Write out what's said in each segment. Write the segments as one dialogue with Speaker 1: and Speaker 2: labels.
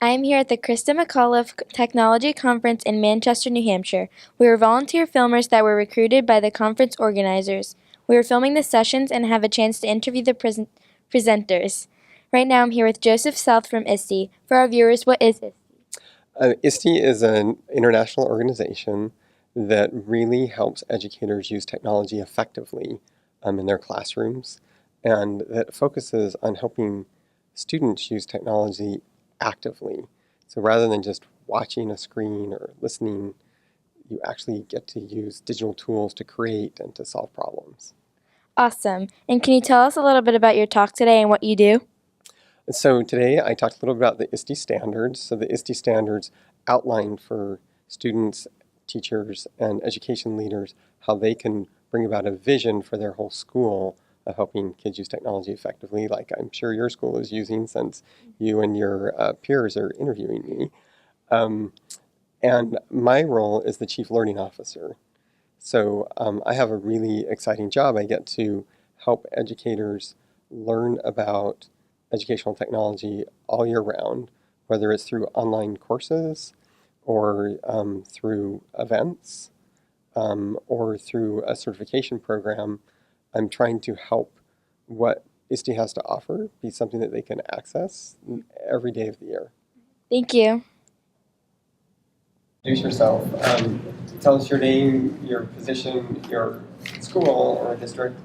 Speaker 1: I am here at the Krista McAuliffe Technology Conference in Manchester, New Hampshire. We are volunteer filmers that were recruited by the conference organizers. We are filming the sessions and have a chance to interview the presenters. Right now I'm here with Joseph South from Iste. For our viewers, what is Iste?
Speaker 2: Iste is an international organization that really helps educators use technology effectively in their classrooms, and that focuses on helping students use technology actively. So rather than just watching a screen or listening, you actually get to use digital tools to create and to solve problems.
Speaker 1: Awesome. And can you tell us a little bit about your talk today and what you do?
Speaker 2: So today I talked a little about the Iste Standards. So the Iste Standards outline for students, teachers, and education leaders how they can bring about a vision for their whole school of helping kids use technology effectively, like I'm sure your school is using since you and your peers are interviewing me. And my role is the Chief Learning Officer. So I have a really exciting job. I get to help educators learn about educational technology all year round, whether it's through online courses or through events or through a certification program. I'm trying to help what Iste has to offer be something that they can access every day of the year.
Speaker 1: Thank you.
Speaker 2: Introduce yourself. Tell us your name, your position, your school or district,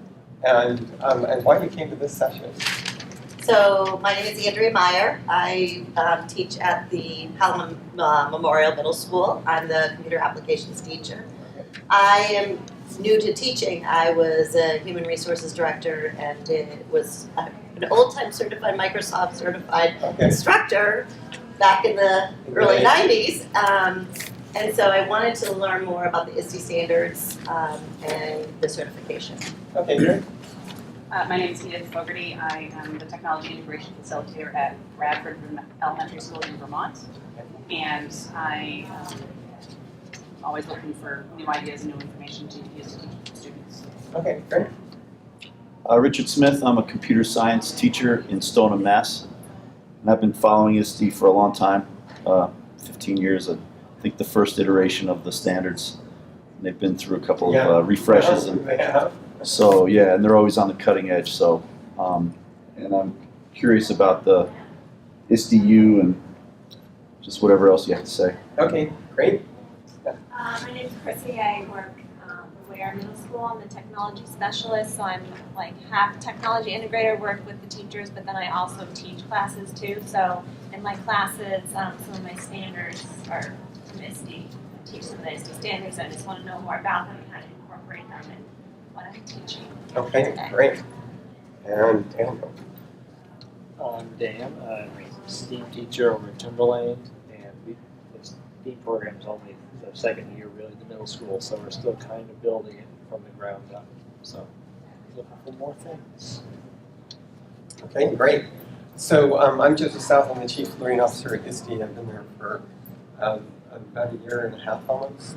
Speaker 2: and why you came to this session.
Speaker 3: So my name is Andrea Meyer. I teach at the Hallam Memorial Middle School. I'm the computer applications teacher. I am new to teaching. I was a human resources director and was an old-time certified Microsoft certified instructor back in the early 90s. And so I wanted to learn more about the Iste Standards and the certification.
Speaker 2: Okay, great.
Speaker 4: My name is Edith Fogarty. I am the Technology Integration Facilitator at Bradford Elementary School in Vermont. And I am always looking for new ideas and new information to use to teach students.
Speaker 2: Okay, great.
Speaker 5: Richard Smith. I'm a computer science teacher in Stoneham, Mass. And I've been following Iste for a long time, 15 years. I think the first iteration of the standards. They've been through a couple of refreshes. So yeah, and they're always on the cutting edge. So, and I'm curious about the ISTU and just whatever else you have to say.
Speaker 2: Okay, great.
Speaker 6: My name is Chrissy. I work at Ware Middle School. I'm the technology specialist, so I'm like half technology integrator, work with the teachers, but then I also teach classes too. So in my classes, some of my standards are from Iste. I teach some of the Iste standards. I just want to know more about them and how to incorporate them in what I'm teaching.
Speaker 2: Okay,
Speaker 6: today.
Speaker 2: great. And Daniel.
Speaker 7: I'm Dan. I'm a STEAM teacher over in Timberland, and the STEAM program is only the second year, really, the middle school, so we're still kind of building it from the ground up. So, looking for more things.
Speaker 2: Okay, great. So I'm Joseph South. I'm the Chief Learning Officer at Iste. I've been there for about a year and a half almost.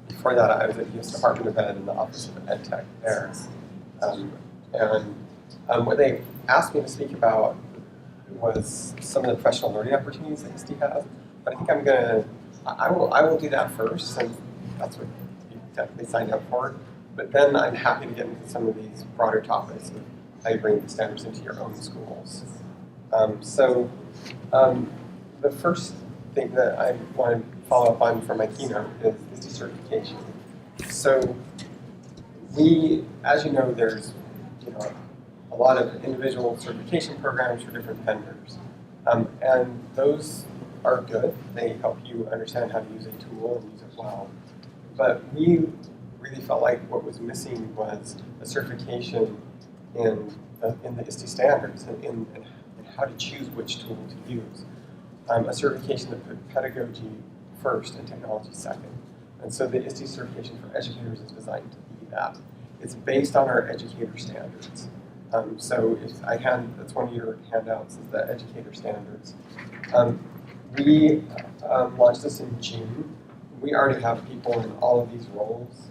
Speaker 2: Before that, I was at the U.S. Department of Ed in the Office of Ed Tech there. What they asked me to speak about was some of the professional learning opportunities that Iste has. But I think I will do that first, since that's what you technically signed up for. But then I'm happy to get into some of these broader topics of how you bring the standards into your own schools. The first thing that I want to follow up on for my keynote is Iste certification. So as you know, there's a lot of individual certification programs for different vendors, and those are good. They help you understand how to use a tool and use it well. But we really felt like what was missing was a certification in the Iste Standards and in how to choose which tool to use. A certification that put pedagogy first and technology second. And so the Iste certification for educators is designed to be that. It's based on our educator standards. So that's one of your handouts, is the educator standards. We launched this in June. We already have people in all of these roles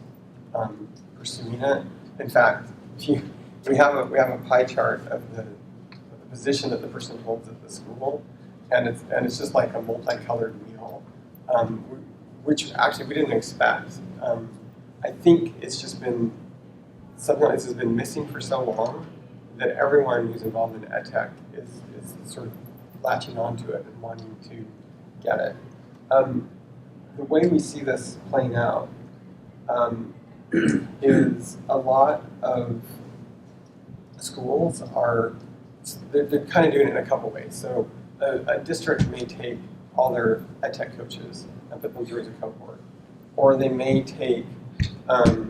Speaker 2: pursuing it. In fact, we have a pie chart of the position that the person holds at the school, and it's just like a multicolored wheel, which actually we didn't expect. I think it's just been something like this has been missing for so long that everyone who's involved in edtech is sort of latching onto it and wanting to get it. The way we see this playing out is a lot of schools they're kind of doing it in a couple ways. So a district may take all their edtech coaches and put them through as a cohort, or they may take a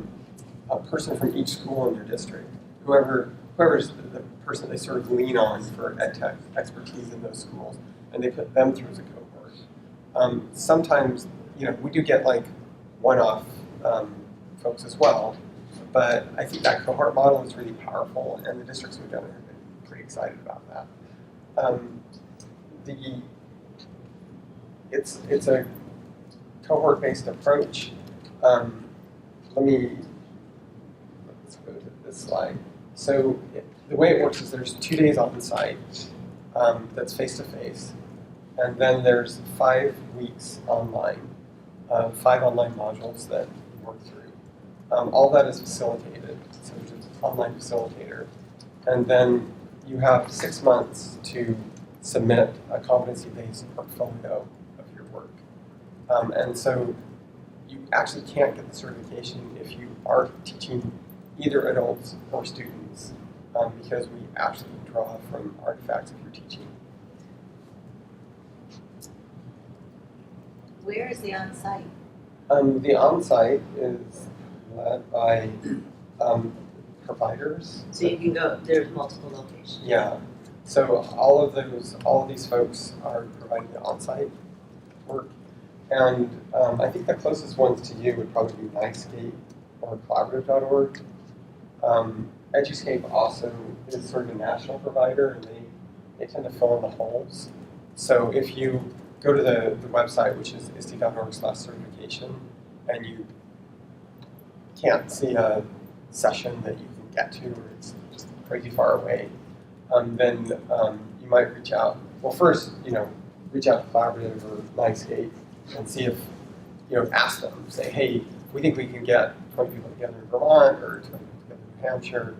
Speaker 2: person from each school in their district, whoever's the person they sort of lean on for edtech expertise in those schools, and they put them through as a cohort. Sometimes, we do get like one-off folks as well, but I think that cohort model is really powerful, and the districts who've done it have been pretty excited about that. It's a cohort-based approach. Let's go to this slide. So the way it works is there's 2 days on site that's face-to-face, and then there's 5 weeks online, 5 online modules that you work through. All that is facilitated, so there's an online facilitator. And then you have 6 months to submit a competency-based portfolio of your work. And so you actually can't get the certification if you are teaching either adults or students, because we actually draw from artifacts of your teaching.
Speaker 3: Where is the on-site?
Speaker 2: The on-site is led by providers.
Speaker 3: So you can go, there's multiple locations.
Speaker 2: Yeah. So all of these folks are providing the on-site work. And I think the closest ones to you would probably be NHCMTC or collaborative.org. Eduscape also is sort of a national provider, and they tend to fill in the holes. So if you go to the website, which is iste.org/certification, and you can't see a session that you can get to, or it's just crazy far away, then you might reach out. Well, first, reach out to Collaborative or NHCMTC and see if, ask them, say, hey, we think we can get 20 people together in Vermont or 20 people together in New Hampshire.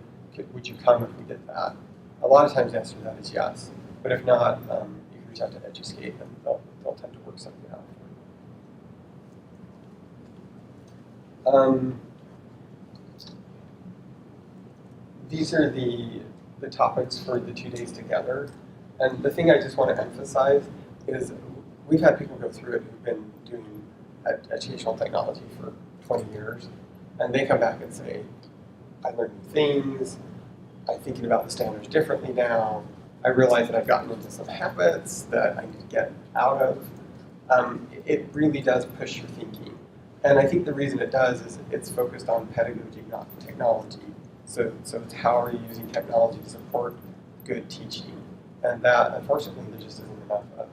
Speaker 2: Would you come if we did that? A lot of times the answer to that is yes. But if not, you can reach out to Eduscape and they'll tend to work something out for you. These are the topics for the 2 days together. And the thing I just want to emphasize is we've had people go through it who've been doing educational technology for 20 years, and they come back and say, I learned new things, I'm thinking about the standards differently now, I realize that I've gotten into some habits that I need to get out of. It really does push your thinking. And I think the reason it does is it's focused on pedagogy, not technology. So it's how are you using technology to support good teaching? And that, unfortunately, there just isn't enough of.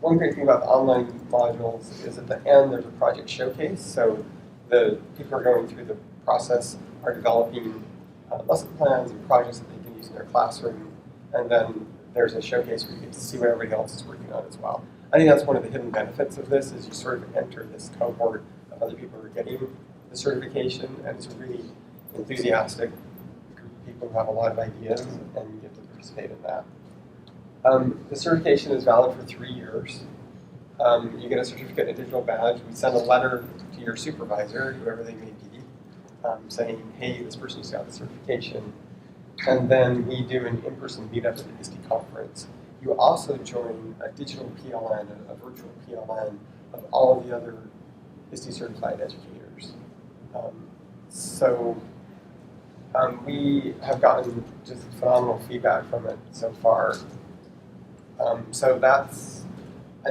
Speaker 2: One great thing about the online modules is at the end there's a project showcase. So the people who are going through the process are developing lesson plans and projects that they can use in their classroom. And then there's a showcase where you get to see what everybody else is working on as well. I think that's one of the hidden benefits of this is you sort of enter this cohort of other people who are getting the certification, and it's a really enthusiastic group of people who have a lot of ideas, and you get to participate in that. The certification is valid for 3 years. You get a certificate and a digital badge. We send a letter to your supervisor, whoever they may be, saying, hey, this person's got the certification. And then we do an in-person meetup at the ISTE conference. You also join a digital PLN, a virtual PLN of all of the other ISTE certified educators. We have gotten just phenomenal feedback from it so far. And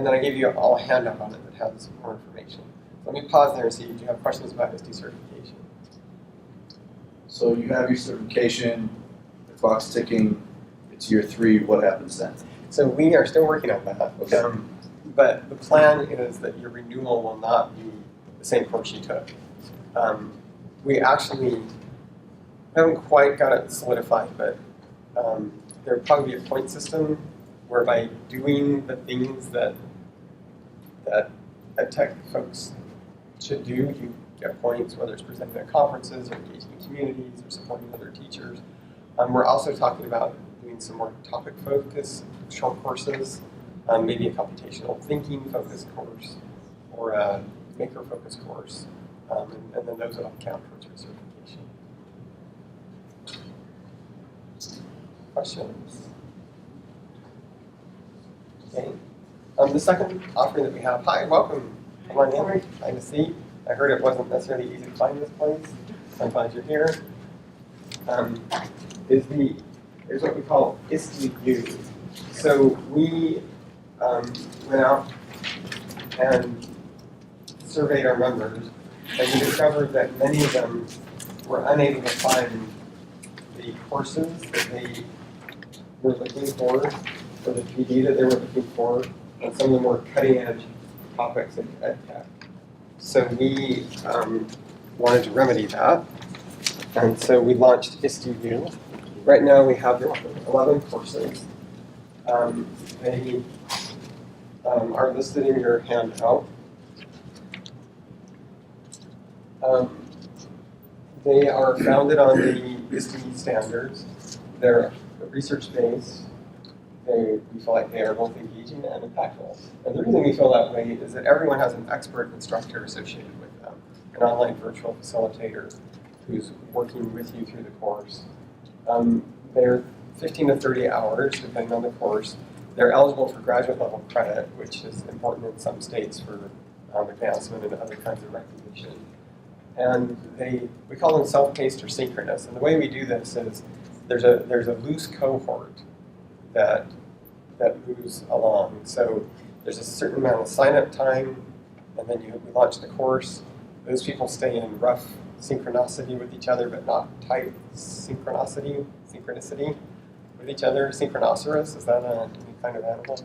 Speaker 2: then I gave you all a handout on it that has more information. Let me pause there and see if you have questions about ISTE certification.
Speaker 5: So you have your certification, the clock's ticking, it's year 3, what happens then?
Speaker 2: So we are still working on that.
Speaker 5: Okay.
Speaker 2: But the plan is that your renewal will not be the same course you took. We actually haven't quite got it solidified, but there would probably be a point system whereby doing the things that ed tech folks should do, you get points, whether it's presenting at conferences or engaging in communities or supporting other teachers. We're also talking about doing some more topic-focused short courses, maybe a computational thinking focused course or a maker focused course, and then those would all count towards your certification. Questions? Okay. The second offering that we have, hi, welcome. Come on in, find a seat. I heard it wasn't necessarily easy to find this place, so I'm glad you're here. Is what we call Iste Unit. So we went out and surveyed our members, and we discovered that many of them were unable to find the courses that they were looking for, or the PD that they were looking for, and some of them were cutting edge topics in ed tech. So we wanted to remedy that, and so we launched Iste Unit. Right now we have 11 courses. They are listed in your handout. They are founded on the Iste Standards. They're research-based. We feel like they are both engaging and impactful. And the reason we feel that way is that everyone has an expert instructor associated with them, an online virtual facilitator who's working with you through the course. They're 15 to 30 hours, depending on the course. They're eligible for graduate level credit, which is important in some states for advancement and other kinds of recognition. And we call them self-paced or synchronous. And the way we do this is there's a loose cohort that moves along. So there's a certain amount of sign-up time, and then we launch the course. Those people stay in rough synchronicity with each other, but not tight synchronicity with each other. Synchronoceros, is that any kind of animal?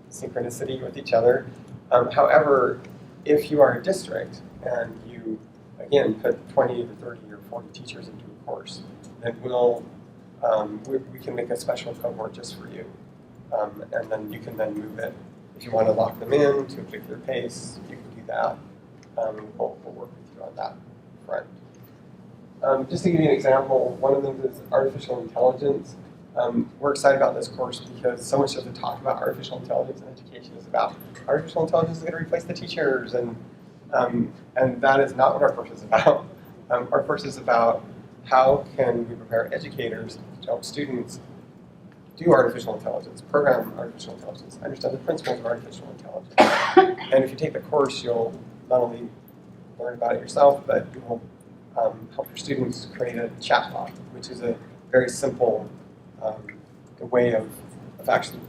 Speaker 2: Synchronicity with each other. However, if you are a district and you, again, put 20 to 30 or 40 teachers into a course, then we can make a special cohort just for you. And then you can then move it. If you want to lock them in to a particular pace, you can do that. We'll work with you on that front. Just to give you an example, one of them is artificial intelligence. We're excited about this course because so much of the talk about artificial intelligence in education is about artificial intelligence is going to replace the teachers, and that is not what our course is about. Our course is about how can we prepare educators to help students do artificial intelligence, program artificial intelligence, understand the principles of artificial intelligence. And if you take the course, you'll not only learn about it yourself, but you'll help your students create a chatbot, which is a very simple way of actually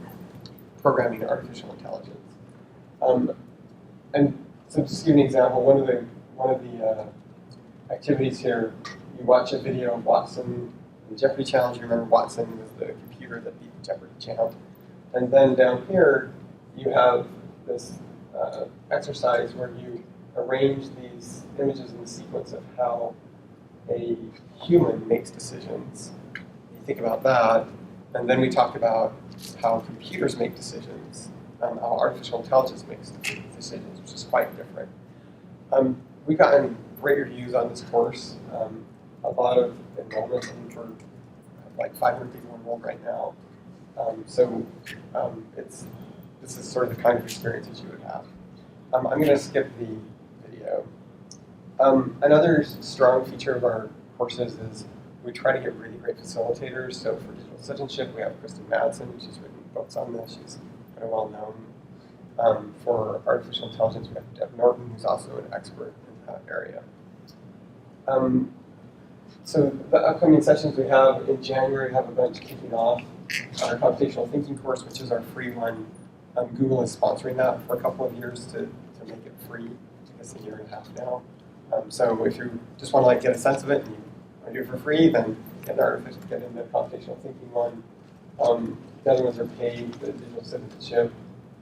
Speaker 2: programming artificial intelligence. And so just to give you an example, one of the activities here, you watch a video of Watson, the Jeopardy challenge. You remember Watson was the computer that beat the Jeopardy champ. And then down here, you have this exercise where you arrange these images in the sequence of how a human makes decisions. You think about that, and then we talked about how computers make decisions, how artificial intelligence makes decisions, which is quite different. We've gotten great reviews on this course. A lot of enrollment, I think we're like 500 people enrolled right now. This is sort of the kind of experiences you would have. I'm going to skip the video. Another strong feature of our courses is we try to get really great facilitators. So for digital citizenship, we have Kristen Madsen. She's written books on this. She's kind of well known. For artificial intelligence, we have Deb Norton, who's also an expert in that area. So the upcoming sessions we have in January, we have a bunch kicking off. Our computational thinking course, which is our free one. Google is sponsoring that for a couple of years to make it free. It's a year and a half now. So if you just want to get a sense of it and you want to do it for free, then get in the computational thinking one. The other ones are paid, the digital citizenship.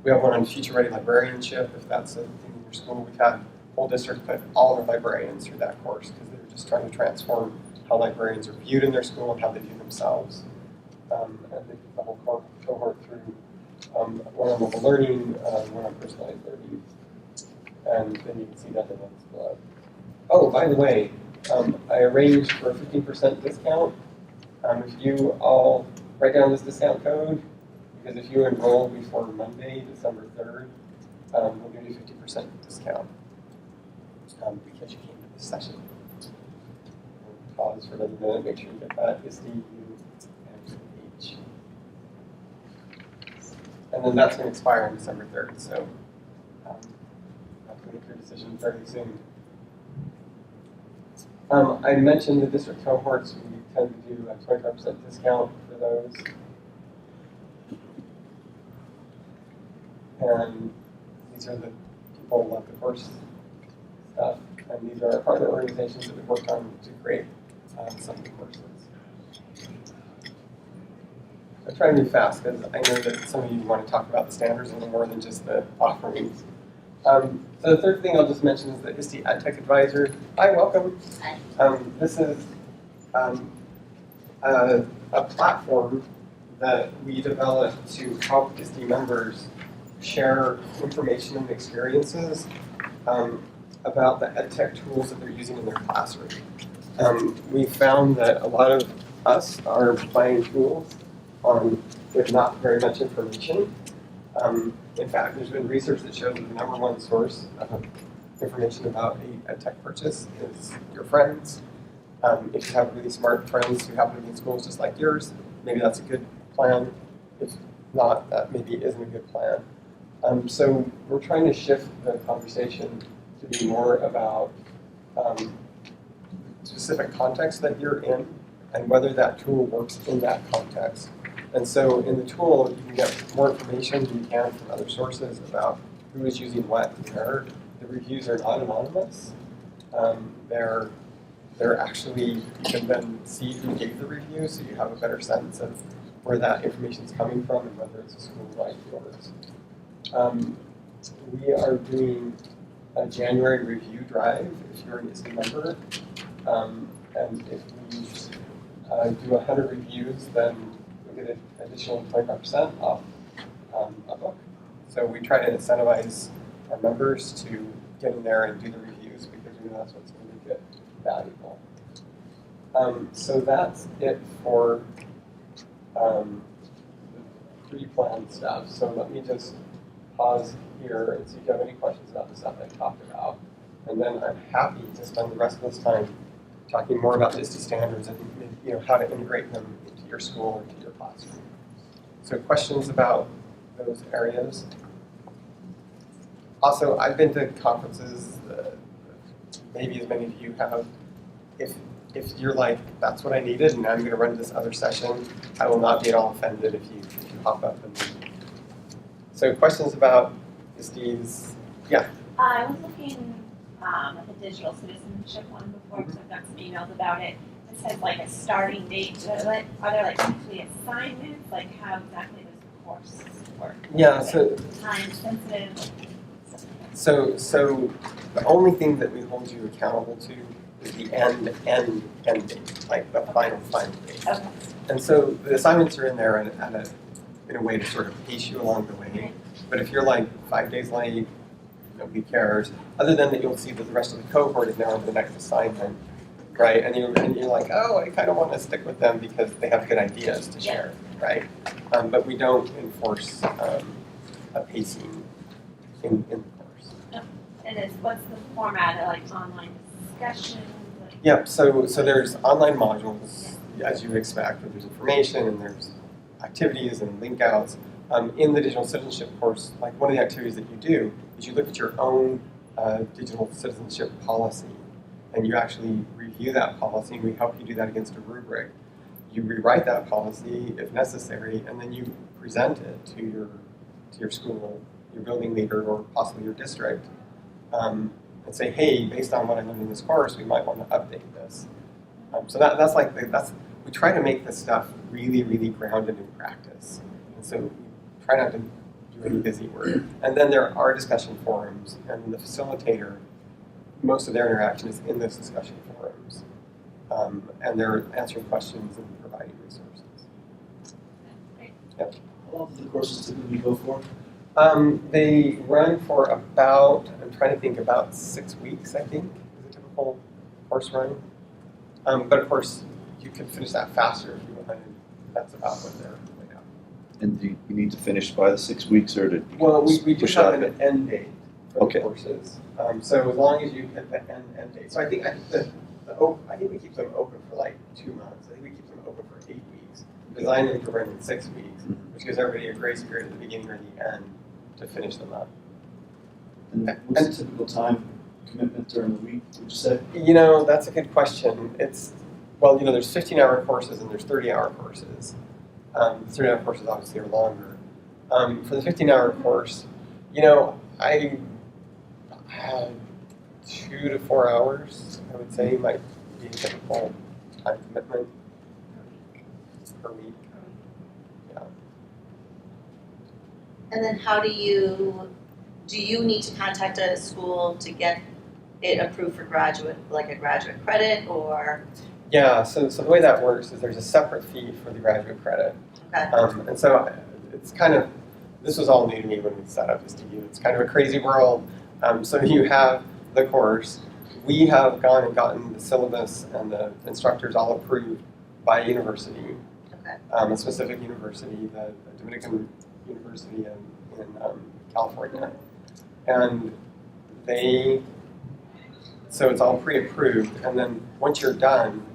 Speaker 2: We have one on future-ready librarianship, if that's a thing in your school. We've had whole districts put all their librarians through that course because they're just trying to transform how librarians are viewed in their school and how they view themselves. and they put the whole cohort through one on mobile learning, one on personalized learning, and then you can see that in the below. Oh, by the way, I arranged for a 15% discount. If you all write down this discount code, because if you enroll before Monday, December 3rd, we'll give you 50% discount because you came to this session. Pause for another minute, make sure you get that. Iste Unit. And then that's going to expire on December 3rd, so you have to make your decision fairly soon. I mentioned the district cohorts. We tend to do a 25% discount for those. And these are the people who love the course stuff. And these are our partner organizations that we've worked on to create some of the courses. I'm trying to move fast because I know that some of you want to talk about the standards a little more than just the offerings. So the third thing I'll just mention is the Iste EdTech Advisor. Hi, welcome.
Speaker 3: Hi.
Speaker 2: This is a platform that we developed to help Iste members share information and experiences about the EdTech tools that they're using in their classroom. We found that a lot of us are buying tools with not very much information. In fact, there's been research that shows that the number one source of information about a tech purchase is your friends. If you have really smart friends who happen to be in schools just like yours, maybe that's a good plan. If not, that maybe isn't a good plan. So we're trying to shift the conversation to be more about specific context that you're in and whether that tool works in that context. And so in the tool, you can get more information than you can from other sources about who is using what where. The reviews are not anonymous. They're actually, you can then see who gave the review, so you have a better sense of where that information is coming from and whether it's a school like yours. We are doing a January review drive if you're an Iste member. And if we do 100 reviews, then we get an additional 25% off a book. So we try to incentivize our members to get in there and do the reviews because we know that's what's going to make it valuable. So that's it for the pre-planned stuff. So let me just pause here and see if you have any questions about the stuff I talked about. And then I'm happy to spend the rest of this time talking more about Iste Standards and how to integrate them into your school or into your classroom. So questions about those areas? Also, I've been to conferences, maybe as many of you have. If you're like, that's what I needed and I'm going to run this other session, I will not be at all offended if you hop up and so questions about Iste's, yeah.
Speaker 6: I was looking at the digital citizenship one before because I've got some emails about it. It says like a starting date. Are there like weekly assignments? Like how exactly does the course work?
Speaker 2: Yeah, so
Speaker 6: time sensitive.
Speaker 2: So the only thing that we hold you accountable to is the end date, like the final date.
Speaker 6: Okay.
Speaker 2: And so the assignments are in there in a way to sort of pace you along the way. But if you're like 5 days late, nobody cares. Other than that, you'll see that the rest of the cohort is now on the next assignment, right? And you're like, oh, I kind of want to stick with them because they have good ideas to share, right? But we don't enforce a pacing in the course.
Speaker 6: What's the format? Like online discussions?
Speaker 2: Yep. So there's online modules, as you would expect, where there's information and there's activities and link outs. In the digital citizenship course, like one of the activities that you do is you look at your own digital citizenship policy and you actually review that policy, and we help you do that against a rubric. You rewrite that policy if necessary, and then you present it to your school, your building leader, or possibly your district, and say, hey, based on what I learned in this course, we might want to update this. So that's we try to make this stuff really, really grounded in practice. And so we try not to do any busy work. And then there are discussion forums, and the facilitator, most of their interaction is in those discussion forums. And they're answering questions and providing resources. Yep.
Speaker 5: How long do the courses typically go for?
Speaker 2: They run for about, I'm trying to think, about 6 weeks, I think, is a typical course run. But of course, you can finish that faster if you want. That's about what they're laid out.
Speaker 5: And do you need to finish by the 6 weeks, or did you
Speaker 2: Well, we do
Speaker 5: push
Speaker 2: have
Speaker 5: out a
Speaker 2: an
Speaker 5: bit?
Speaker 2: end date for
Speaker 5: Okay.
Speaker 2: the courses. So as long as you hit the end date. So I think I think we keep them open for like 2 months. I think we keep them open for 8 weeks. Design them to run in 6 weeks, which gives everybody a grace period at the beginning or the end to finish them up.
Speaker 5: And what's the typical time commitment during the week, would you say?
Speaker 2: You know, that's a good question. There's 15-hour courses and there's 30-hour courses. 30-hour courses obviously are longer. For the 15-hour course, I have 2 to 4 hours, I would say, might be a typical time commitment per week. Yeah.
Speaker 3: And then how do you need to contact a school to get it approved for graduate credit, or?
Speaker 2: Yeah, so the way that works is there's a separate fee for the graduate credit.
Speaker 3: Okay.
Speaker 2: And so it's kind of, this was all new to me when we set up Iste. It's kind of a crazy world. So you have the course. We have gone and gotten the syllabus and the instructors all approved by a university,
Speaker 3: Okay.
Speaker 2: a specific university, the Dominican University in California. And so it's all pre-approved, and then once you're done,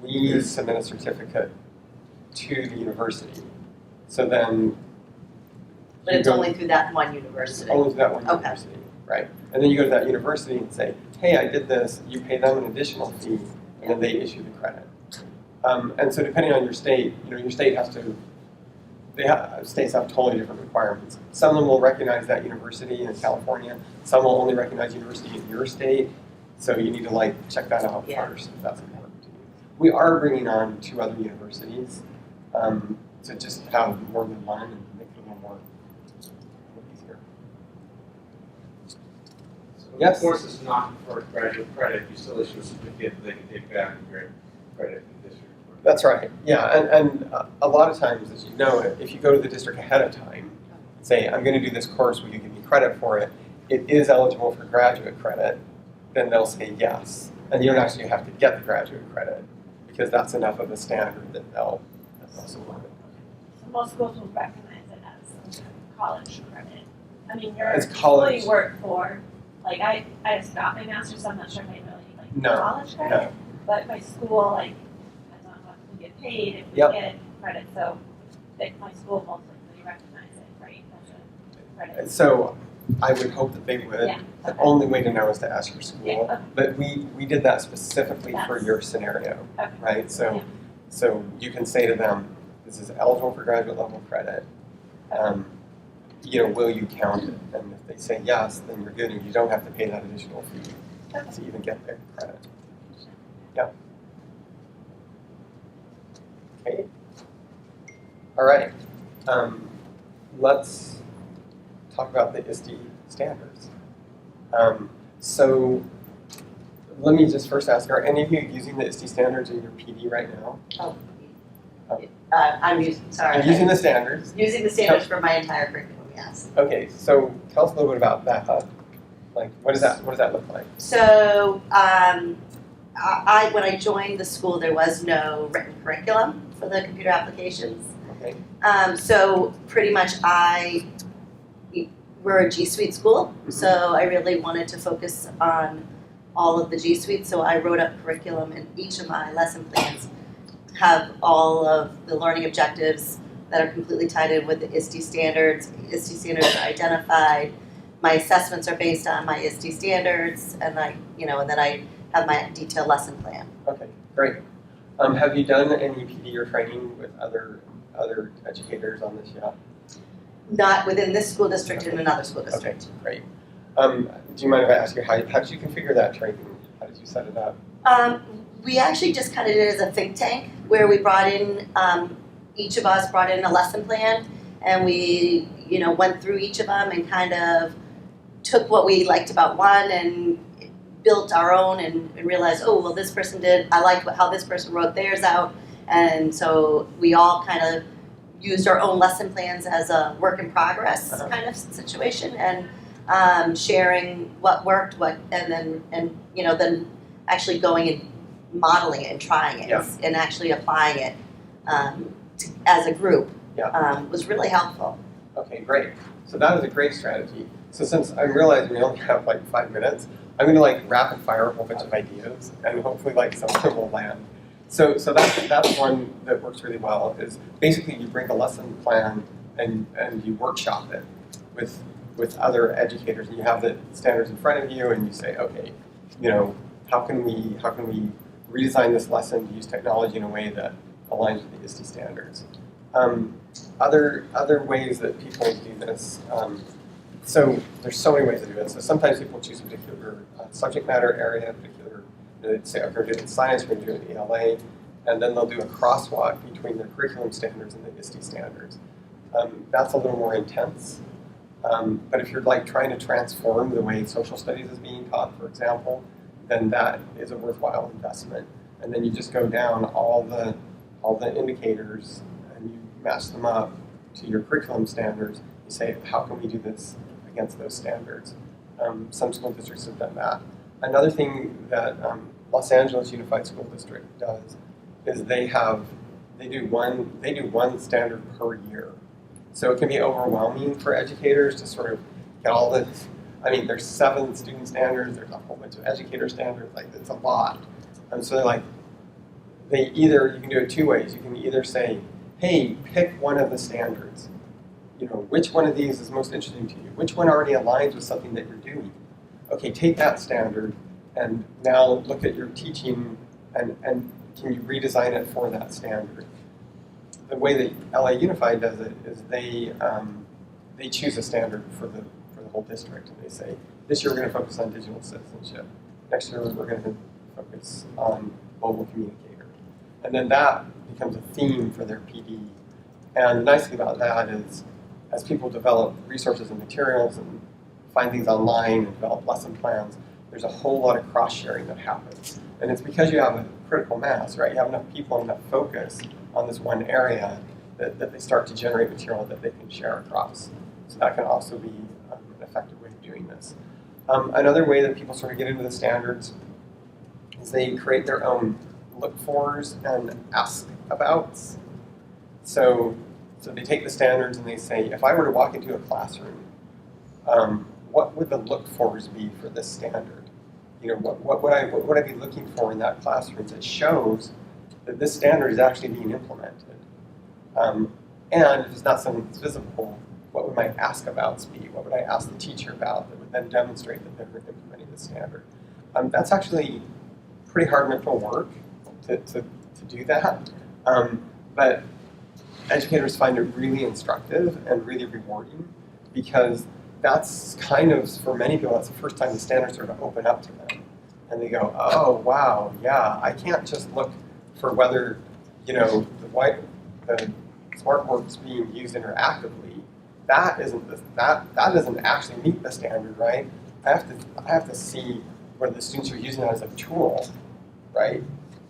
Speaker 2: we submit a certificate to the university. So then
Speaker 3: But it's only through that one university.
Speaker 2: only to that one
Speaker 3: Okay.
Speaker 2: university, right? And then you go to that university and say, hey, I did this, you pay them an additional fee, and then they issue the credit. And so depending on your state, your state has to, states have totally different requirements. Some of them will recognize that university in California, some will only recognize university in your state, so you need to check that out first, if that's important to you. We are bringing on 2 other universities to just have more than one and make it a little more easier.
Speaker 8: So
Speaker 2: Yes?
Speaker 8: the course is not for graduate credit, you still issue a certificate that they can take back and grade credit in the district.
Speaker 2: That's right, yeah, and a lot of times, as you know, if you go to the district ahead of time, say, I'm going to do this course, will you give me credit for it? It is eligible for graduate credit, then they'll say yes. And you don't actually have to get the graduate credit, because that's enough of a standard that they'll support it.
Speaker 6: So most schools will recognize it as some kind of college credit. I mean,
Speaker 2: It's college.
Speaker 6: you work for, I just got my master's, so I'm not sure if I really
Speaker 2: No,
Speaker 6: college credit. But my school, depends on what we get paid, if we
Speaker 2: Yep.
Speaker 6: get credit, so my school most likely recognize it, right, as a credit.
Speaker 2: And so I would hope that they would.
Speaker 6: Yeah,
Speaker 2: The
Speaker 6: okay.
Speaker 2: only way to know is to ask your school.
Speaker 6: Yeah, okay.
Speaker 2: But we did that specifically for
Speaker 6: That's-
Speaker 2: your scenario,
Speaker 6: Okay.
Speaker 2: right? So
Speaker 6: Yeah.
Speaker 2: so you can say to them, this is eligible for graduate level credit. Will you count it? And if they say yes, then you're good, and you don't have to pay that additional fee to even get their credit. Yeah. Okay. All right. Let's talk about the Iste Standards. So let me just first ask, are any of you using the Iste Standards in your PD right now?
Speaker 3: I'm using
Speaker 2: the standards.
Speaker 3: Using the standards for my entire curriculum, yes.
Speaker 2: Okay, so tell us a little bit about that. What does that look like?
Speaker 3: So when I joined the school, there was no written curriculum for the computer applications.
Speaker 2: Okay.
Speaker 3: So pretty much we're a G Suite school, so I really wanted to focus on all of the G Suite, so I wrote up curriculum, and each of my lesson plans have all of the learning objectives that are completely tied in with the Iste Standards. Iste Standards are identified. My assessments are based on my Iste Standards, and and then I have my detailed lesson plan.
Speaker 2: Okay, great. Have you done any PD or training with other educators on this yet?
Speaker 3: Not within this school district, in another school
Speaker 2: Okay,
Speaker 3: district.
Speaker 2: great. Do you mind if I ask you how did you configure that training? How did you set it up?
Speaker 3: We actually just kind of did it as a think tank, where we brought in, each of us brought in a lesson plan, and we, went through each of them and kind of took what we liked about one and built our own, and realized, oh, well, this person did, I like how this person wrote theirs out, and so we all kind of used our own lesson plans as a work in progress kind of situation, and sharing what worked, then actually going and modeling it and trying it and actually applying it as a group was really helpful.
Speaker 2: Okay, great. So that is a great strategy. So since I'm realizing we only have like 5 minutes, I'm going to like rapid fire a whole bunch of ideas, and hopefully like some of them will land. So that's one that works really well. Is basically you bring a lesson plan and you workshop it with other educators, and you have the standards in front of you, and you say, okay, how can we redesign this lesson to use technology in a way that aligns with the ISTE standards. Other ways that people do this. So there's so many ways to do it. So sometimes people choose a particular subject matter area, they'd say, okay, we're doing science, we're doing ELA, and then they'll do a crosswalk between their curriculum standards and the ISTE standards. That's a little more intense. But if you're like trying to transform the way social studies is being taught, for example, then that is a worthwhile investment. And then you just go down all the indicators and you match them up to your curriculum standards. You say, how can we do this against those standards? Some school districts have done that. Another thing that Los Angeles Unified School District does is they do one standard per year. So it can be overwhelming for educators to sort of get all this. I mean, there's 7 student standards, there's a whole bunch of educator standards, like it's a lot. And so you can do it 2 ways. You can either say, hey, pick one of the standards. Which one of these is most interesting to you? Which one already aligns with something that you're doing? Okay, take that standard and now look at your teaching and can you redesign it for that standard? The way that LA Unified does it is they choose a standard for the whole district, and they say, this year we're going to focus on digital citizenship. Next year we're going to focus on mobile communicator. And then that becomes a theme for their PD. And the nice thing about that is, as people develop resources and materials and find things online and develop lesson plans, there's a whole lot of cross-sharing that happens. And it's because you have a critical mass, right? You have enough people and enough focus on this one area that they start to generate material that they can share across. So that can also be an effective way of doing this. Another way that people sort of get into the standards is they create their own look-fors and ask-abouts. So they take the standards and they say, if I were to walk into a classroom, what would the look-fors be for this standard? What would I be looking for in that classroom that shows that this standard is actually being implemented? And if it's not something that's visible, what would my ask-abouts be? What would I ask the teacher about that would then demonstrate that they're implementing the standard? That's actually pretty hard mental work to do that. But educators find it really instructive and really rewarding because that's kind of, for many people, that's the first time the standards sort of open up to them. And they go, oh, wow, yeah, I can't just look for whether, the SmartWorks being used interactively. That doesn't actually meet the standard, right? I have to see whether the students are using it as a tool, right?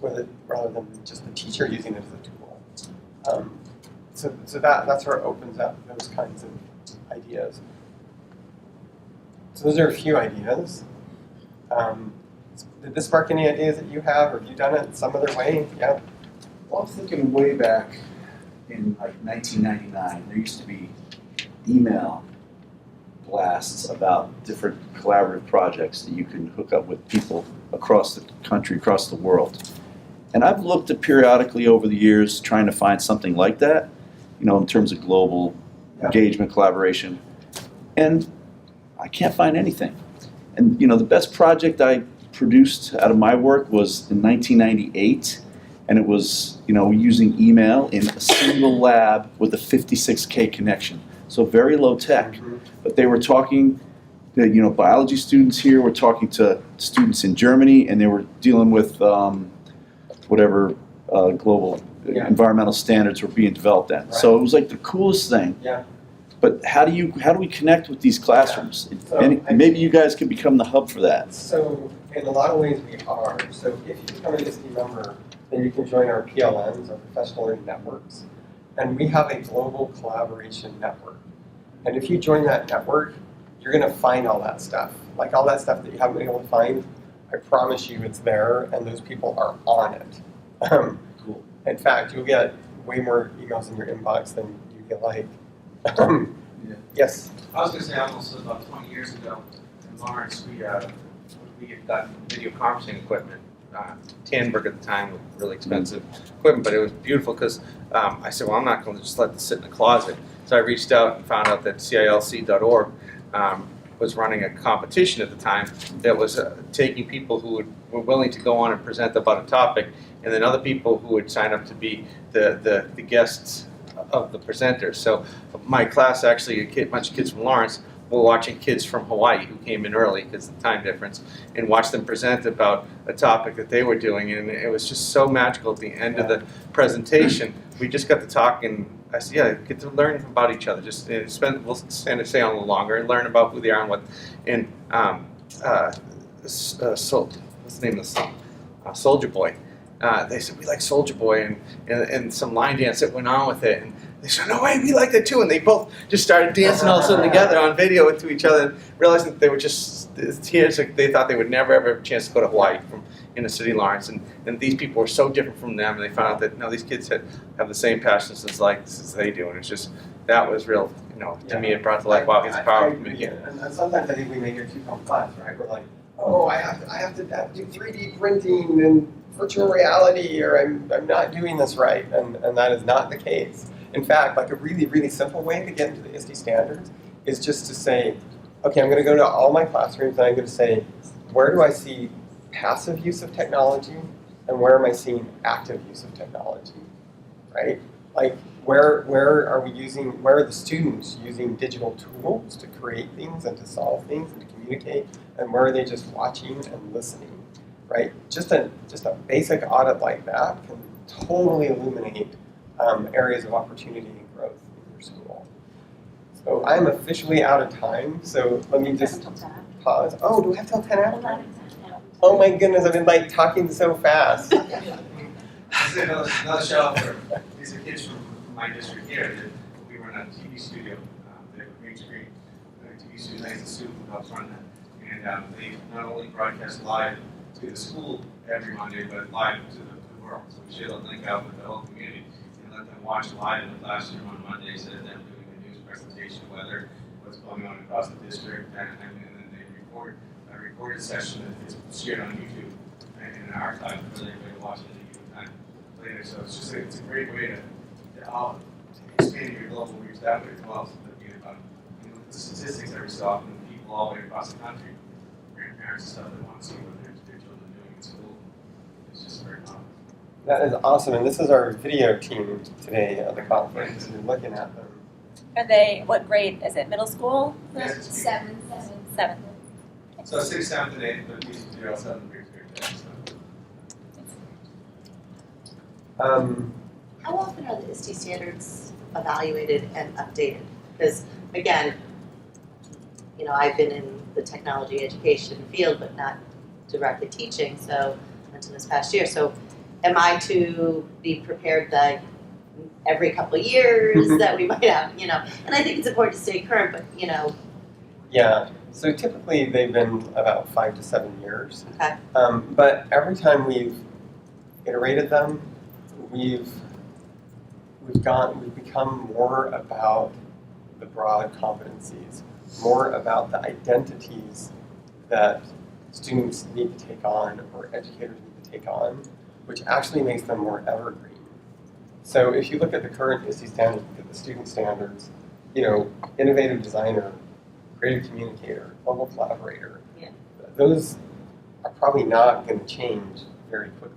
Speaker 2: Rather than just the teacher using it as a tool. So that sort of opens up those kinds of ideas. So those are a few ideas. Did this spark any ideas that you have, or have you done it some other way? Yeah.
Speaker 5: Well, I'm thinking way back in like 1999, there used to be email blasts about different collaborative projects that you can hook up with people across the country, across the world. And I've looked at periodically over the years trying to find something like that, in terms of global engagement, collaboration, and I can't find anything. And the best project I produced out of my work was in 1998, and it was using email in a single lab with a 56K connection, so very low tech. But they were talking, biology students here were talking to students in Germany, and they were dealing with whatever global environmental standards were being developed at. Right. So it was like the coolest thing. Yeah. But how do we connect with these classrooms? Yeah. So and maybe you guys can become the hub for that.
Speaker 2: So in a lot of ways we are. So if you become an ISTE member, then you can join our PLNs, our professional learning networks. And we have a global collaboration network. And if you join that network, you're going to find all that stuff. Like all that stuff that you haven't been able to find, I promise you it's there, and those people are on it.
Speaker 5: Cool.
Speaker 2: In fact, you'll get way more emails in your inbox than you get like.
Speaker 5: Yeah.
Speaker 2: Yes?
Speaker 8: I was gonna say almost about 20 years ago in Lawrence, we had got video conferencing equipment. Tandberg at the time with really expensive equipment, but it was beautiful because I said, well, I'm not going to just let this sit in the closet. So I reached out and found out that CILC.org was running a competition at the time that was taking people who were willing to go on and present about a topic, and then other people who would sign up to be the guests of the presenters. So my class, actually, a bunch of kids from Lawrence, were watching kids from Hawaii who came in early because of the time difference, and watched them present about a topic that they were doing, and it was just so magical. At the end of the presentation, we just got to talk, and I said, yeah, get to learn about each other. Just we'll stay on a little longer and learn about who they are and what. And what's the name of the song? Soldier Boy. They said, we like Soldier Boy, and some line dance that went on with it. And they said, no way, we like that too. And they both just started dancing all of a sudden together on video to each other, and realizing that they were just tears. Like they thought they would never ever have a chance to go to Hawaii from inner city Lawrence. And these people were so different from them. And they found out that, no, these kids have the same passions as they do. And it's just, that was real, to me, it brought to life, wow, it's a powerful communicator.
Speaker 2: And sometimes I think we make it too complex, right? We're like, oh, I have to do 3D printing and virtual reality, or I'm not doing this right, and that is not the case. In fact, like a really, really simple way to get into the Iste Standards is just to say, okay, I'm going to go to all my classrooms and I'm going to say, where do I see passive use of technology, and where am I seeing active use of technology, right? Like where are the students using digital tools to create things and to solve things and to communicate, and where are they just watching and listening? Right? Just a basic audit like that can totally illuminate areas of opportunity and growth in your school. So I'm officially out of time, so let me just pause. Oh, do we have till 10 after? Oh my goodness, I've been like talking so fast.
Speaker 8: Another shout out for these are kids from my district here. We run a TV studio. They have a green screen TV studio. Thanks to Sue who helps run that. And they not only broadcast live to the school every Monday, but live to the world. So we share the link out with the whole community and let them watch live in the classroom on Mondays as them doing a news presentation, whether what's going on across the district, and then they record a recorded session that is shared on YouTube and in an archive for everybody to watch it at any time later. So it's a great way to expand your global reach that way as well. So that about the statistics every so often, people all the way across the country, grandparents and stuff that want to see what their children are doing in school. It's just very common.
Speaker 2: That is awesome, and this is our video team today at the conference. You're looking at them.
Speaker 6: Are they, what grade is it, middle school?
Speaker 8: Yes, it's
Speaker 6: Seventh.
Speaker 8: So 6th, 7th, and 8th, but these are all 7th grade.
Speaker 3: How often are the Iste Standards evaluated and updated? Because again, I've been in the technology education field, but not directly teaching, so until this past year. So am I to be prepared that every couple of years that we might have, and I think it's important to stay current, but
Speaker 2: Yeah, so typically they've been about 5 to 7 years.
Speaker 3: Okay.
Speaker 2: But every time we've iterated them, we've become more about the broad competencies, more about the identities that students need to take on or educators need to take on, which actually makes them more evergreen. So if you look at the current Iste Standards, look at the student standards, innovative designer, creative communicator, global collaborator, those are probably not going to change very quickly.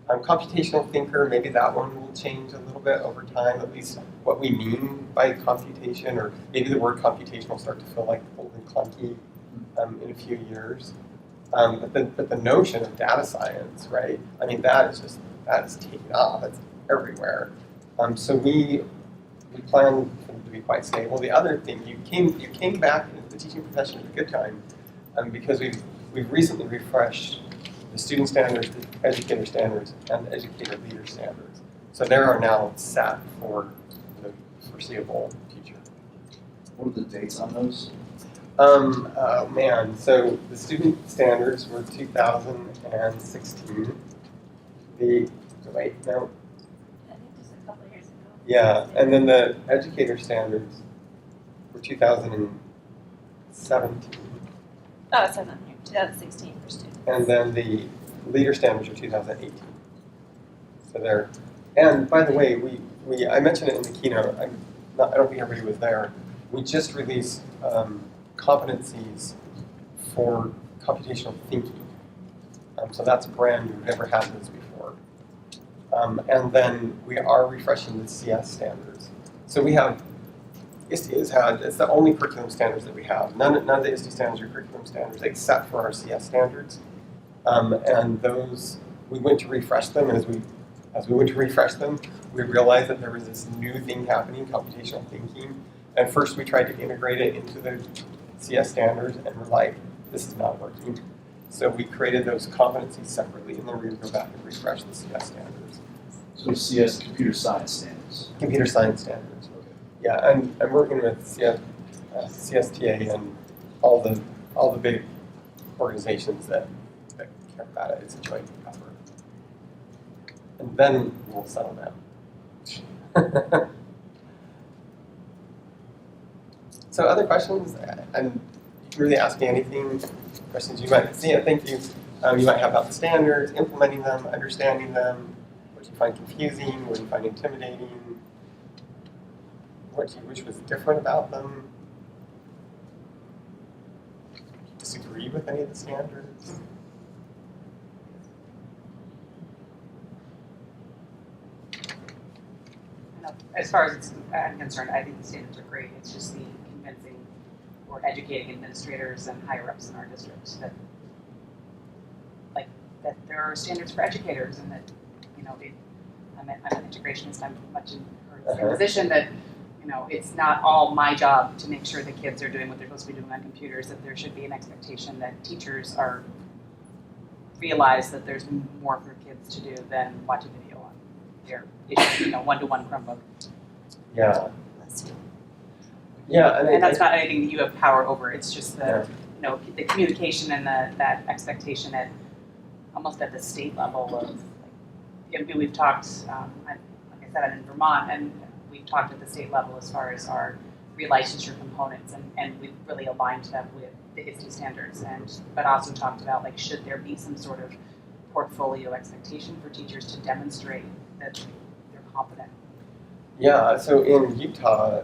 Speaker 2: Computational thinker, maybe that one will change a little bit over time, at least what we mean by computation, or maybe the word computation will start to feel like old and clunky in a few years. But the notion of data science, right? I mean, that is taking off. It's everywhere. So we plan for them to be quite stable. The other thing, you came back into the teaching profession at a good time, because we've recently refreshed the student standards, the educator standards, and the educator leader standards. So they are now set for the foreseeable future.
Speaker 5: What are the dates on those?
Speaker 2: Oh man, so the student standards were 2016. Wait, no,
Speaker 6: I think just a couple of years ago.
Speaker 2: yeah, and then the educator standards were 2017.
Speaker 6: Oh, it says on here, 2016 for students.
Speaker 2: And then the leader standards are 2018. So they're, and by the way, I mentioned it in the keynote. I don't think everybody was there. We just released competencies for computational thinking. So that's brand new. We've never had this before. And then we are refreshing the CS standards. So we have, Iste has had, it's the only curriculum standards that we have. None of the Iste standards are curriculum standards except for our CS standards. And those, we went to refresh them, and as we went to refresh them, we realized that there was this new thing happening, computational thinking. And first we tried to integrate it into the CS standards, and we're like, this is not working. So we created those competencies separately, and then we're going to go back and refresh the CS standards.
Speaker 5: So CS, computer science standards.
Speaker 2: Computer science standards. Yeah, I'm working with CSTA and all the big organizations that care about it. It's a joint effort. And then we'll settle down. So other questions? And you can really ask me anything, questions you might see. Thank you. You might have about the standards, implementing them, understanding them, what you find confusing, what you find intimidating, what you wish was different about them. Disagree with any of the standards?
Speaker 4: As far as I'm concerned, I think the standards are great. It's just the convincing or educating administrators and higher ups in our districts that there are standards for educators, and that I'm an integrationist. I'm much in her position that it's not all my job to make sure the kids are doing what they're supposed to be doing on computers. That there should be an expectation that teachers realize that there's more for kids to do than watch a video on their one-to-one Chromebook.
Speaker 2: Yeah. Yeah,
Speaker 4: and that's not anything that you have power over. It's just the the communication and that expectation at almost at the state level of we've talked. Like I said, I'm in Vermont, and we've talked at the state level as far as our relicensure components, and we've really aligned them with the Iste standards, but also talked about should there be some sort of portfolio expectation for teachers to demonstrate that they're competent.
Speaker 2: Yeah, so in Utah,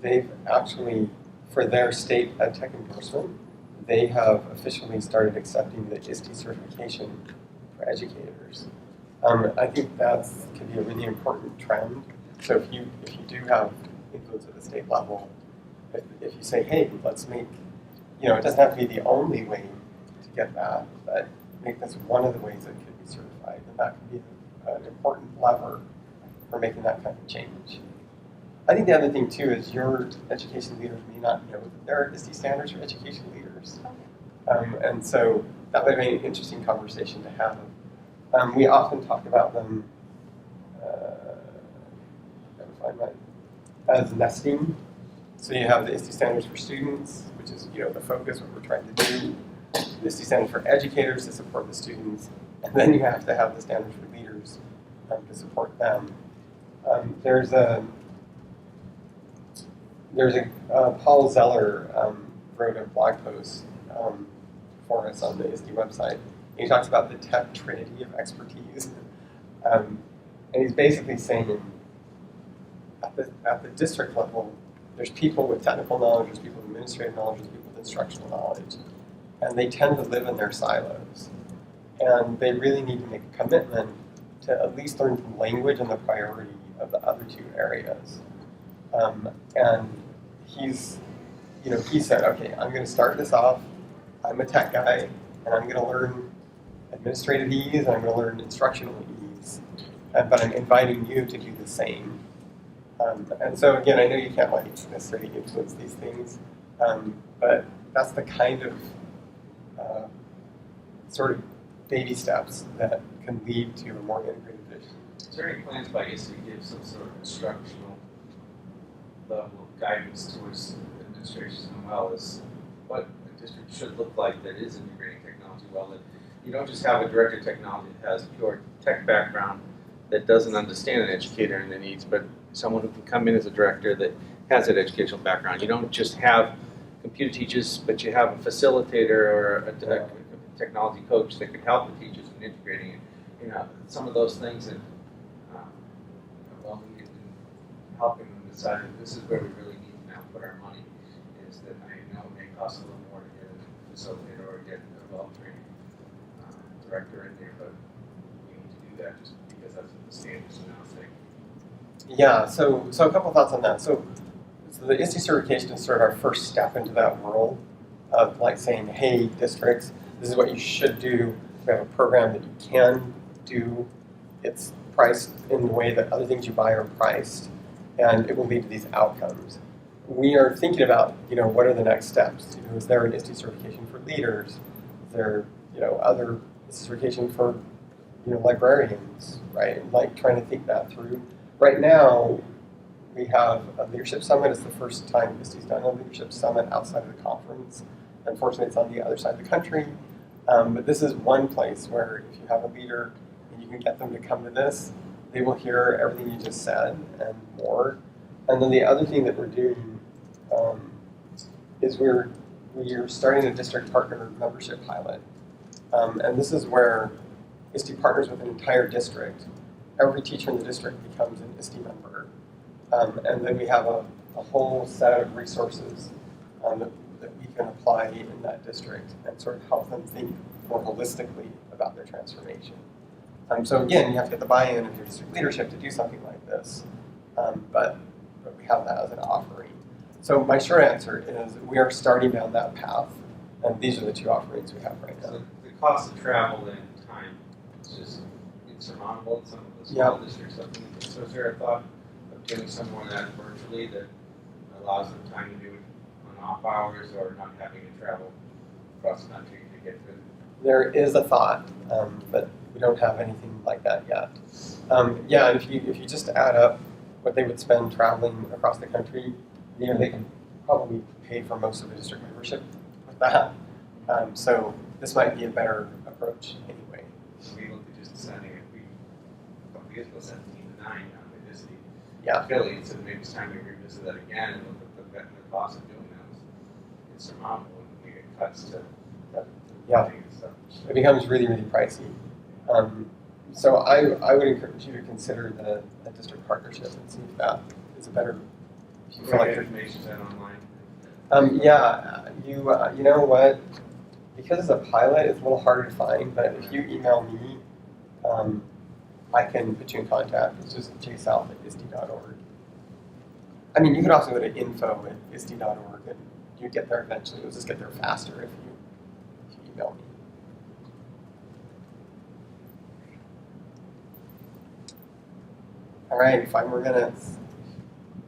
Speaker 2: they've actually, for their state ed tech endorsement, they have officially started accepting the Iste certification for educators. I think that could be a really important trend. So if you do have influence at the state level, if you say, hey, let's make, it doesn't have to be the only way to get that, but make this one of the ways that could be certified, and that could be an important lever for making that kind of change. I think the other thing too is your education leaders may not know that there are Iste standards for education leaders. And so that would be an interesting conversation to have. We often talk about them as nesting. So you have the Iste standards for students, which is the focus, what we're trying to do. The Iste standards for educators to support the students, and then you have to have the standards for leaders to support them. There's a Paul Zeller wrote a blog post for us on the Iste website. And he talks about the tech trinity of expertise, and he's basically saying at the district level, there's people with technical knowledge, there's people with administrative knowledge, there's people with instructional knowledge, and they tend to live in their silos. And they really need to make a commitment to at least learn the language and the priority of the other two areas. And he said, okay, I'm going to start this off. I'm a tech guy, and I'm going to learn administrative ease, and I'm going to learn instructional ease. But I'm inviting you to do the same. And so again, I know you can't necessarily influence these things, but that's the kind of sort of baby steps that can lead to a more integrated vision.
Speaker 8: Is there any plans by ISTE to give some sort of instructional level of guidance towards administrators as well as what a district should look like that is integrating technology well? That you don't just have a director of technology that has pure tech background that doesn't understand an educator and their needs, but someone who can come in as a director that has that educational background. You don't just have computer teachers, but you have a facilitator or a technology coach that can help the teachers in integrating it. You know, some of those things that well needed in helping them decide that this is where we really need to now put our money. Is that I know it may cost a little more to get a facilitator or get a well-trained director in there, but we need to do that just because that's what the standards are now saying.
Speaker 2: Yeah, so a couple thoughts on that. So the ISTE certification is sort of our first step into that world of like saying, hey, districts, this is what you should do. We have a program that you can do. It's priced in the way that other things you buy are priced, and it will lead to these outcomes. We are thinking about, what are the next steps? Is there an ISTE certification for leaders? Is there, other certification for, librarians, right? Like trying to think that through. Right now, we have a leadership summit. It's the first time ISTE's done a leadership summit outside of the conference. Unfortunately, it's on the other side of the country. But this is one place where if you have a leader and you can get them to come to this, they will hear everything you just said and more. And then the other thing that we're doing is we're starting a district partner membership pilot. And this is where ISTE partners with an entire district. Every teacher in the district becomes an ISTE member. And then we have a whole set of resources that we can apply in that district and sort of help them think more holistically about their transformation. So again, you have to get the buy-in of your district leadership to do something like this, but we have that as an offering. So my short answer is we are starting down that path, and these are the two offerings we have right now.
Speaker 8: So the cost of travel and time is just insurmountable in some of the small districts. So is there a thought of doing some more of that virtually that allows them time to do it on off hours or not having to travel across the country to get to it?
Speaker 2: There is a thought, but we don't have anything like that yet. And if you just add up what they would spend traveling across the country, they can probably pay for most of the district membership with that. So this might be a better approach anyway.
Speaker 8: So we looked at just sending it. We a couple years ago sent 10 to 9 on the Disney affiliates, and maybe it's time to revisit that again and look at the cost of doing that. It's insurmountable when we get cuts to and stuff.
Speaker 2: It becomes really, really pricey. So I would encourage you to consider the district partnership and see if that is a better. If you feel like
Speaker 8: Information's out online.
Speaker 2: You know what? Because it's a pilot, it's a little harder to find. But if you email me, I can put you in contact. It's just jsouth@iste.org. I mean, you could also go to info@iste.org, and you get there eventually. You'll just get there faster if you email me. All right, 5 more minutes.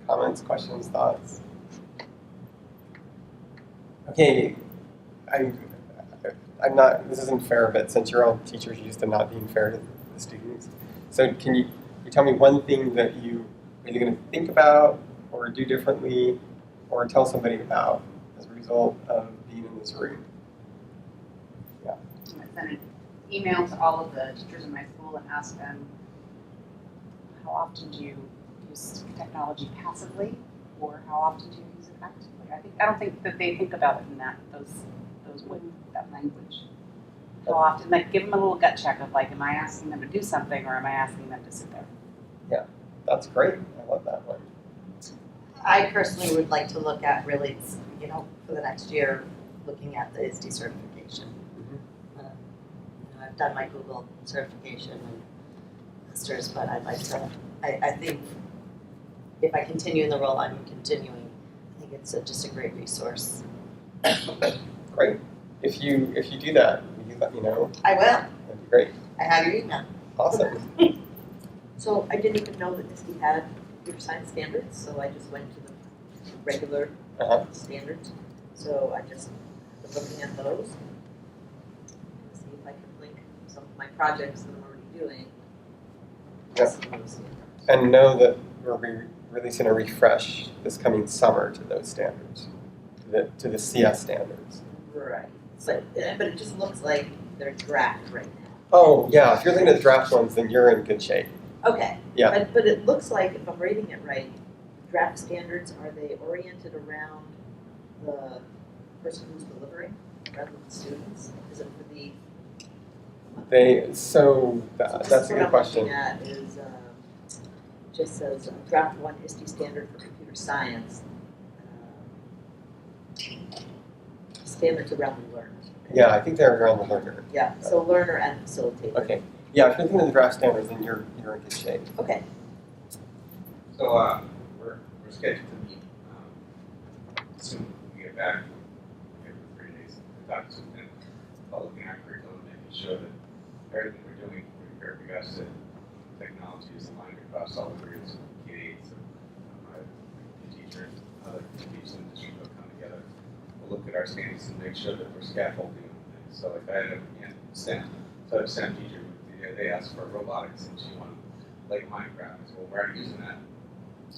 Speaker 2: Comments, questions, thoughts? Okay, I'm not, this isn't fair, but since you're all teachers, you're used to not being fair to the students. So can you tell me one thing that you are either going to think about or do differently or tell somebody about as a result of being in this room? Yeah.
Speaker 4: I sent an email to all of the teachers in my school and asked them, how often do you use technology passively, or how often do you use it actively? I don't think that they think about it in that that language. How often? Like, give them a little gut check of like, am I asking them to do something, or am I asking them to sit there?
Speaker 2: Yeah, that's great. I love that one.
Speaker 3: I personally would like to look at really, for the next year, looking at the ISTE certification. I've done my Google certification and masters, but I'd like to. I think if I continue in the role I'm continuing, I think it's just a great resource.
Speaker 2: Great. If you do that, will you let me know?
Speaker 3: I will.
Speaker 2: That'd be great.
Speaker 3: I have your email.
Speaker 2: Awesome.
Speaker 3: So I didn't even know that ISTE had computer science standards, so I just went to the regular standards. So I just was looking at those. See if I can link some of my projects that I'm already doing
Speaker 2: Yeah.
Speaker 3: Those standards.
Speaker 2: And know that we're releasing a refresh this coming summer to those standards, to the CS standards.
Speaker 3: Right. But it just looks like they're draft right now.
Speaker 2: Oh, yeah, if you're looking at the draft ones, then you're in good shape.
Speaker 3: Okay.
Speaker 2: Yeah.
Speaker 3: But it looks like, if I'm reading it right, draft standards, are they oriented around the person who's delivering rather than the students? Is it for the?
Speaker 2: That's a good question.
Speaker 3: What I'm looking at is, just says draft 1 Iste Standard for Computer Science. Standards around the learner.
Speaker 2: Yeah, I think they're around the learner.
Speaker 3: Yeah, so learner and facilitator.
Speaker 2: Okay. Yeah, if you're looking at the draft standards, then you're in good shape.
Speaker 3: Okay.
Speaker 8: So we're scheduled to meet soon. We get back for 3 days to talk to them about looking at curriculum, making sure that everything we're doing, we're prepared for guys that technology is aligned across all the grades, K-8, the teacher, other teachers in the district will come together. We'll look at our standards and make sure that we're scaffolding things. So like I had a STEM, so a STEM teacher, they asked for robotics and she wanted like Minecraft. So we're already using that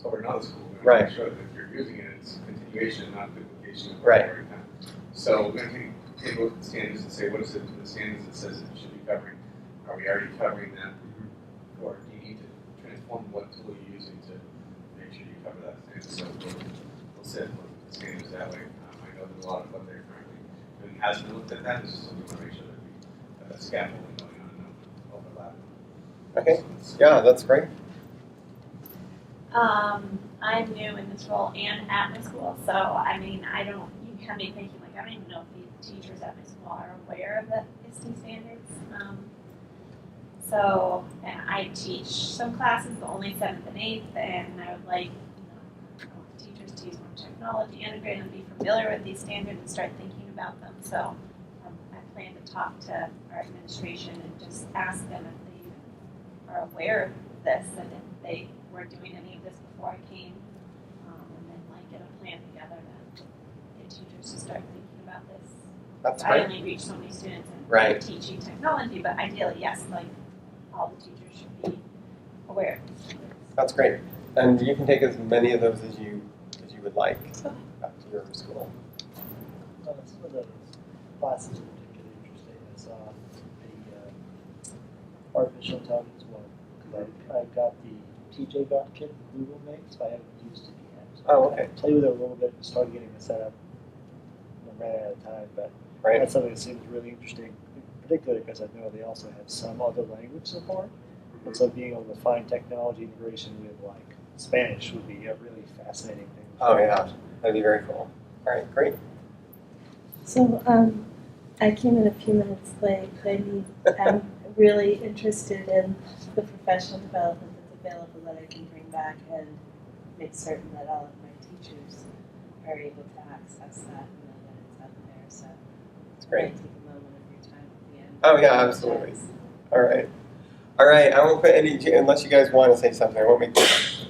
Speaker 8: over in another school. We're going to make sure that if you're using it, it's continuation, not duplication.
Speaker 2: Right.
Speaker 8: Every time. So we're going to take a look at the standards and say, what is it in the standards that says it should be covering? Are we already covering that? Or do you need to transform what tool you're using to make sure you cover that standard? So we'll set the standards that way. I know that a lot of what they're currently doing hasn't looked at that. It's just something to make sure that we have that scaffolding going on and not overlap.
Speaker 2: Okay. Yeah, that's great.
Speaker 6: I'm new in this role and at my school, so I mean, you have me thinking like, I don't even know if the teachers at my school are aware of the Iste standards. So I teach some classes, but only 7th and 8th, and I would like teachers to use more technology, integrate and be familiar with these standards and start thinking about them. So I plan to talk to our administration and just ask them if they even are aware of this and if they were doing any of this before I came, and then like get a plan together to get teachers to start thinking about this.
Speaker 2: That's
Speaker 6: I
Speaker 2: great.
Speaker 6: only reach so many students and
Speaker 2: Right.
Speaker 6: teaching technology, but ideally, yes, like all the teachers should be aware of these standards.
Speaker 2: That's great. And you can take as many of those as you would like back to your school.
Speaker 7: Some of the classes are particularly interesting. I saw the artificial intelligence one. Because I got the TJ Got kit Google makes, but I haven't used it yet. So
Speaker 2: Oh, okay.
Speaker 7: I played with it a little bit and started getting it set up. I ran out of time, but
Speaker 2: Right.
Speaker 7: that's something that seems really interesting, particularly because I know they also have some other language support. And so being able to find technology integration with like Spanish would be a really fascinating thing.
Speaker 2: Oh yeah, that'd be very cool. All right, great.
Speaker 9: So I came in a few minutes late. I'm really interested in the professional development that's available that I can bring back and make certain that all of my teachers are able to access that and know that it's out there. So
Speaker 2: That's
Speaker 9: I'm
Speaker 2: great.
Speaker 9: going to take a moment of your time at the end.
Speaker 2: Oh yeah, absolutely. All right. All right, I won't put any, unless you guys want to say something, I won't make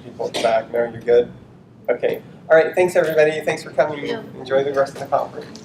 Speaker 2: people back. No, you're good? Okay. All right, thanks everybody. Thanks for coming.
Speaker 3: Thank you.
Speaker 2: Enjoy the rest of the conference.